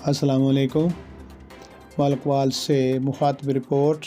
अस्सलामुअलैकुम। मलकवाल से मुखातब रिपोर्ट।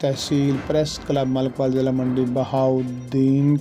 तहसील press club Malakwal ज़िला मंडी बहाउद्दीन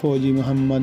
फौजी मोहम्मद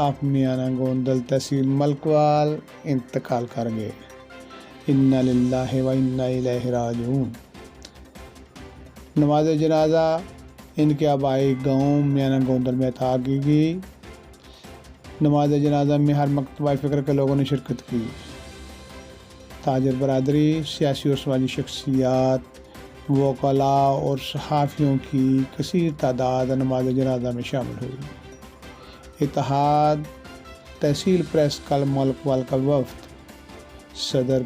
आप मियाना गोंदल तहसील मलकवाल इंतकाल कर गए। इन्ना लिल्लाहि व इन्ना इलैहि राजिऊन। नमाज जनाजा इनके आबाई गाँव मियाना गोंदल में अता की गई। नमाज जनाजा में हर मकतबा फ़िक्र के लोगों ने शिरकत की। ताजर बरादरी, सियासी और समाजी शख्सियात, वकला और सहाफ़ियों की कसीर तादाद नमाज जनाजा में शामिल हुई। इत्तेहाद तहसील प्रेस क्लब मलकवाल का वफ़द सदर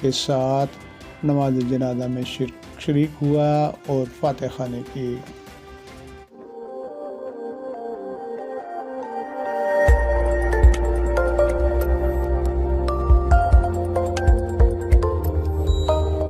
के साथ नमाज जनाजा में शरीक हुआ और फातिहा खाने की।